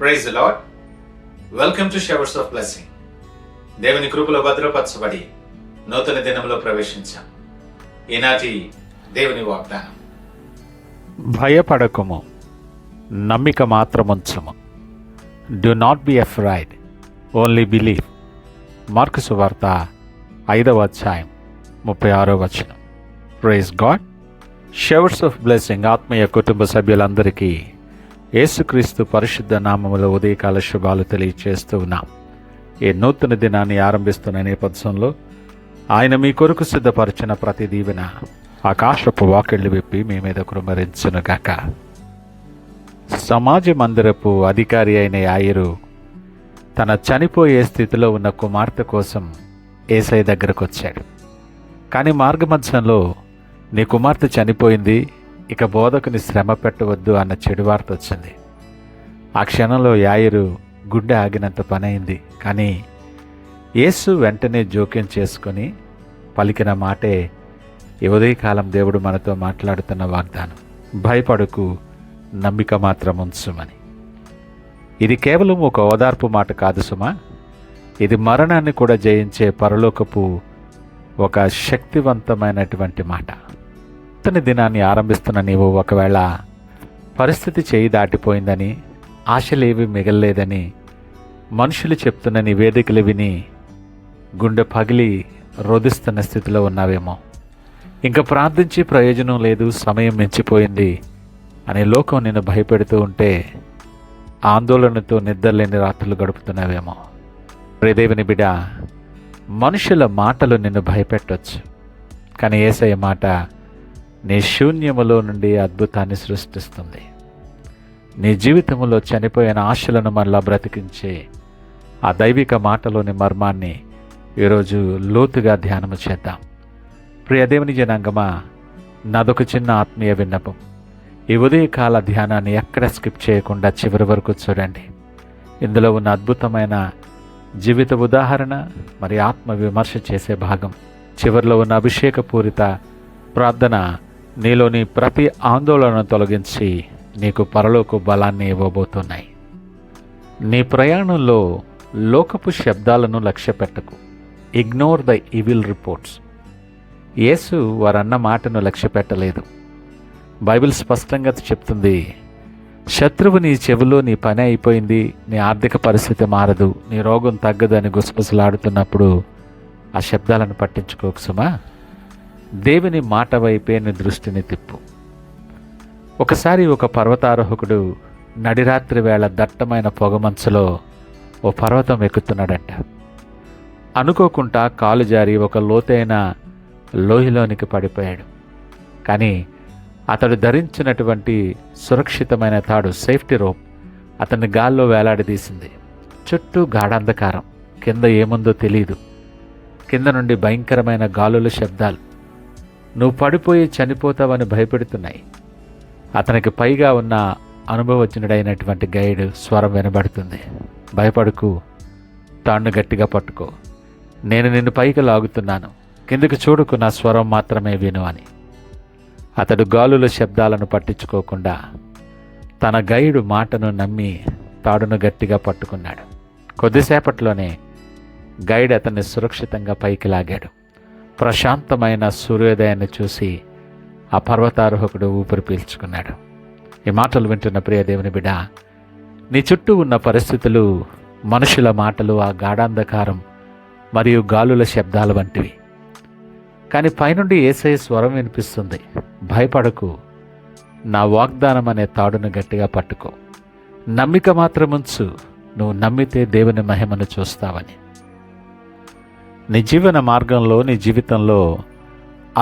Praise the lord. Welcome to showers of blessing. దేవుని కృపలో భద్రపరచబడి నూతన దినంలో ప్రవేశించాం. ఈనాటి దేవుని వాగ్దానం: భయపడకుము, నమ్మిక మాత్రముంచుము. Do not be afraid, only believe. Mark సువార్త 5వ అధ్యాయం 36వ వచనం. Praise God. Showers of blessing ఆత్మీయ కుటుంబ సభ్యులందరికీ యేసుక్రీస్తు పరిశుద్ధ నామములో ఉదయకాల శుభాలు తెలియచేస్తూ ఉన్నాం. ఈ నూతన దినాన్ని ఆరంభిస్తున్న నేపథ్యంలో ఆయన మీ కొరకు సిద్ధపరిచిన ప్రతి దీవెన ఆకాశపు వాకిళ్లు విప్పి మీ మీద కురుమరించునుగాక. సమాజ మందిరపు అధికారి అయిన యాయిరు తన చనిపోయే స్థితిలో ఉన్న కుమార్తె కోసం యేసయ్య దగ్గరకు వచ్చాడు. కానీ మార్గమధ్యంలో నీ కుమార్తె చనిపోయింది, ఇక బోధకుని శ్రమ పెట్టవద్దు అన్న చెడు వార్త వచ్చింది. ఆ క్షణంలో యాయిరు గుండె ఆగినంత పని అయింది. కానీ యేసు వెంటనే జోక్యం చేసుకొని పలికిన మాటే ఈ ఉదయకాలం దేవుడు మనతో మాట్లాడుతున్న వాగ్దానం: భయపడకు, నమ్మిక మాత్రం ఉంచుమని. ఇది కేవలం ఒక ఓదార్పు మాట కాదు సుమా, ఇది మరణాన్ని కూడా జయించే పరలోకపు ఒక శక్తివంతమైనటువంటి మాట. నూతన దినాన్ని ఆరంభిస్తున్న నీవు ఒకవేళ పరిస్థితి చేయి దాటిపోయిందని, ఆశలేవి మిగల్లేదని మనుషులు చెప్తున్న నివేదికలు విని గుండె పగిలి రోధిస్తున్న స్థితిలో ఉన్నావేమో. ఇంకా ప్రార్థించి ప్రయోజనం లేదు, సమయం మించిపోయింది అనే లోకం నిన్ను భయపెడుతూ ఉంటే ఆందోళనతో నిద్రలేని రాత్రులు గడుపుతున్నావేమో. ప్రియదేవుని బిడ్డ, మనుషుల మాటలు నిన్ను భయపెట్టవచ్చు, కానీ యేసయ్య మాట నీ శూన్యములో నుండి అద్భుతాన్ని సృష్టిస్తుంది. నీ జీవితంలో చనిపోయిన ఆశలను మరలా బ్రతికించే ఆ దైవిక మాటలోని మర్మాన్ని ఈరోజు లోతుగా ధ్యానము చేద్దాం. ప్రియ దేవుని జనాంగమా, నాదొక చిన్న ఆత్మీయ విన్నపం. ఈ ఉదయకాల ధ్యానాన్ని ఎక్కడ స్కిప్ చేయకుండా చివరి వరకు చూడండి. ఇందులో ఉన్న అద్భుతమైన జీవిత ఉదాహరణ మరి ఆత్మ విమర్శ చేసే భాగం, చివరిలో ఉన్న అభిషేకపూరిత ప్రార్థన నీలోని ప్రతి ఆందోళనను తొలగించి నీకు పరలోక బలాన్ని ఇవ్వబోతున్నాయి. నీ ప్రయాణంలో లోకపు శబ్దాలను లక్ష్య పెట్టకు. Ignore the evil reports. Yesu వారన్న మాటను లక్ష్య పెట్టలేదు. బైబిల్ స్పష్టంగా చెప్తుంది, శత్రువు నీ చెవిలో నీ పని అయిపోయింది, నీ ఆర్థిక పరిస్థితి మారదు, నీ రోగం తగ్గదు అని గుసగుసలాడుతున్నప్పుడు ఆ శబ్దాలను పట్టించుకోకు సుమా. దేవుని మాట వైపే నీ దృష్టిని తిప్పు. ఒకసారి ఒక పర్వతారోహకుడు నడిరాత్రి వేళ దట్టమైన పొగమంచులో ఓ పర్వతం ఎక్కుతున్నాడంట. అనుకోకుండా కాలు జారి ఒక లోతైన లోయలోనికి పడిపోయాడు. కానీ అతడు ధరించినటువంటి సురక్షితమైన తాడు, సేఫ్టీ రోప్, అతన్ని గాల్లో వేలాడదీసింది. చుట్టూ గాఢాంధకారం, కింద ఏముందో తెలియదు. కింద నుండి భయంకరమైన గాలుల శబ్దాలు నువ్వు పడిపోయి చనిపోతావని భయపెడుతున్నాయి. అతనికి పైగా ఉన్న అనుభవజ్ఞుడైనటువంటి గైడ్ స్వరం వినబడుతుంది: భయపడకు, తాడును గట్టిగా పట్టుకో, నేను నిన్ను పైకి లాగుతున్నాను, కిందకు చూడుకు, నా స్వరం మాత్రమే విను అని. అతడు గాలుల శబ్దాలను పట్టించుకోకుండా తన గైడు మాటను నమ్మి తాడును గట్టిగా పట్టుకున్నాడు. కొద్దిసేపట్లోనే గైడ్ అతన్ని సురక్షితంగా పైకి లాగాడు. ప్రశాంతమైన సూర్యోదయాన్ని చూసి ఆ పర్వతారోహకుడు ఊపిరి పీల్చుకున్నాడు. ఈ మాటలు వింటున్న ప్రియ దేవుని బిడ్డ, నీ చుట్టూ ఉన్న పరిస్థితులు, మనుషుల మాటలు, ఆ గాఢాంధకారం మరియు గాలుల శబ్దాల వంటివి. కానీ పైనుండి యేసయ్య స్వరం వినిపిస్తుంది: భయపడకు, నా వాగ్దానం అనే తాడును గట్టిగా పట్టుకో, నమ్మిక మాత్రం ఉంచు, నువ్వు నమ్మితే దేవుని మహిమను చూస్తావని. నీ జీవన మార్గంలో, నీ జీవితంలో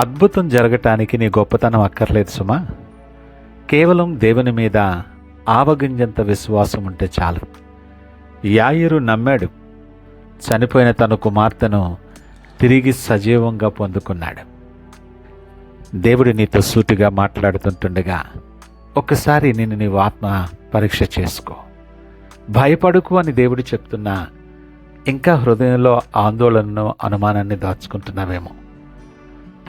అద్భుతం జరగటానికి నీ గొప్పతనం అక్కర్లేదు సుమా. కేవలం దేవుని మీద ఆవగింజంత విశ్వాసం ఉంటే చాలు. యాయిరు నమ్మాడు, చనిపోయిన తన కుమార్తెను తిరిగి సజీవంగా పొందుకున్నాడు. దేవుడు నీతో సూటిగా మాట్లాడుతుంటుండగా ఒక్కసారి నిన్ను నీవు ఆత్మ పరీక్ష చేసుకో. భయపడుకు అని దేవుడు చెప్తున్నా ఇంకా హృదయంలో ఆందోళనను, అనుమానాన్ని దాచుకుంటున్నావేమో.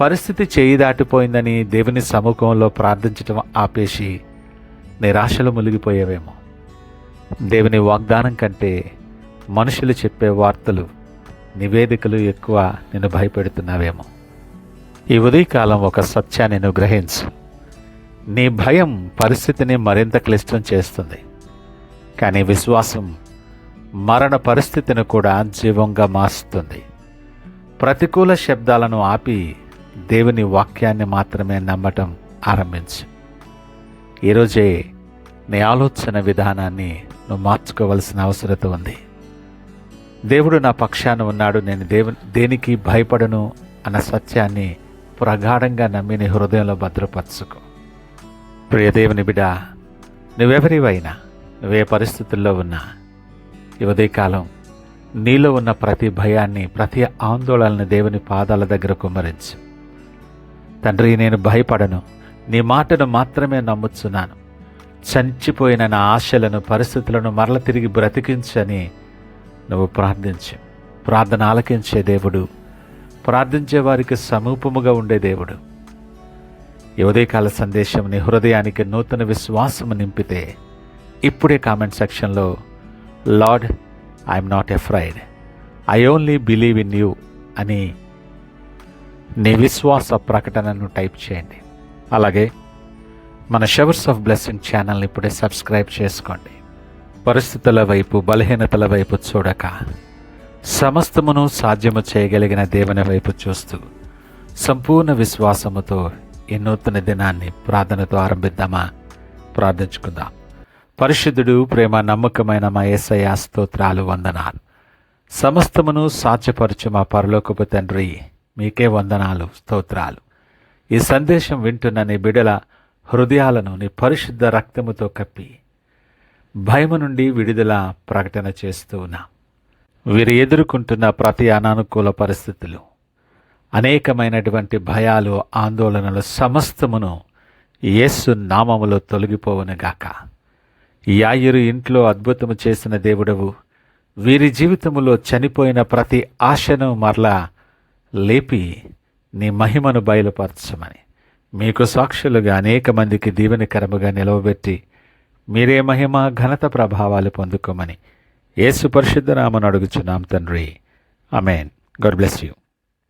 పరిస్థితి చేయి దాటిపోయిందని దేవుని సముఖంలో ప్రార్థించటం ఆపేసి నిరాశలో మునిగిపోయేవేమో. దేవుని వాగ్దానం కంటే మనుషులు చెప్పే వార్తలు, నివేదికలు ఎక్కువ నిన్ను భయపెడుతున్నావేమో. ఈ ఉదయకాలం ఒక సత్యాన్ని నువ్వు గ్రహించు. నీ భయం పరిస్థితిని మరింత క్లిష్టం చేస్తుంది, కానీ విశ్వాసం మరణ పరిస్థితిని కూడా జీవంగా మారుస్తుంది. ప్రతికూల శబ్దాలను ఆపి దేవుని వాక్యాన్ని మాత్రమే నమ్మటం ఆరంభించు. ఈరోజే నీ ఆలోచన విధానాన్ని నువ్వు మార్చుకోవలసిన అవసరం ఉంది. దేవుడు నా పక్షాన ఉన్నాడు, నేను దేనికి భయపడను అన్న సత్యాన్ని ప్రగాఢంగా నమ్మి నీ హృదయంలో భద్రపరచుకో. ప్రియ దేవుని బిడ్డ, నువ్వెవరివైనా, నువ్వే పరిస్థితుల్లో ఉన్నా, ఈ ఉదయకాలం నీలో ఉన్న ప్రతి భయాన్ని, ప్రతి ఆందోళనని దేవుని పాదాల దగ్గర కుమ్మరించు. తండ్రి, నేను భయపడను, నీ మాటను మాత్రమే నమ్ముచున్నాను. చనిపోయిన నా ఆశలను, పరిస్థితులను మరల తిరిగి బ్రతికించని నువ్వు ప్రార్థించు. ప్రార్థన ఆలకించే దేవుడు, ప్రార్థించే వారికి సమూపముగా ఉండే దేవుడు. ఈ ఉదయకాల సందేశం నీ హృదయానికి నూతన విశ్వాసము నింపితే ఇప్పుడే కామెంట్ సెక్షన్లో lord, I'm not afraid, I only believe in you అని నీ విశ్వాస ప్రకటనను టైప్ చేయండి. అలాగే మన షవర్స్ ఆఫ్ బ్లెస్సింగ్ ఛానల్ని ఇప్పుడే సబ్స్క్రైబ్ చేసుకోండి. పరిస్థితుల వైపు, బలహీనతల వైపు చూడక సమస్తమును సాధ్యము చేయగలిగిన దేవుని వైపు చూస్తూ సంపూర్ణ విశ్వాసముతో ఈ నూతన దినాన్ని ప్రార్థనతో ఆరంభిద్దామా? ప్రార్థించుకుందాం. పరిశుద్ధుడు, ప్రేమ నమ్మకమైన మా యేసయ్య, స్తోత్రాలు, వందనాలు. సమస్తమును సాధ్యపరచు మా పరలోకపు తండ్రి, మీకే వందనాలు, స్తోత్రాలు. ఈ సందేశం వింటున్న నీ బిడల హృదయాలను నీ పరిశుద్ధ రక్తముతో కప్పి భయము నుండి విడుదల ప్రకటన చేస్తూ ఉన్నాం. వీరు ఎదుర్కొంటున్న ప్రతి అనానుకూల పరిస్థితులు, అనేకమైనటువంటి భయాలు, ఆందోళనలు సమస్తమును యేసు నామములో తొలగిపోవునుగాక. యాయిరు ఇంట్లో అద్భుతము చేసిన దేవుడవు, వీరి జీవితములో చనిపోయిన ప్రతి ఆశను మరలా లేపి నీ మహిమను బయలుపరచమని మీకు సాక్షులుగా అనేక మందికి దీవెనకరముగా నిలవబెట్టి మీరే మహిమ, ఘనత, ప్రభావాలు పొందుకోమని యేసు పరిశుద్ధ నామమున అడుగుచున్నాం తండ్రి. ఆమేన్. God bless you.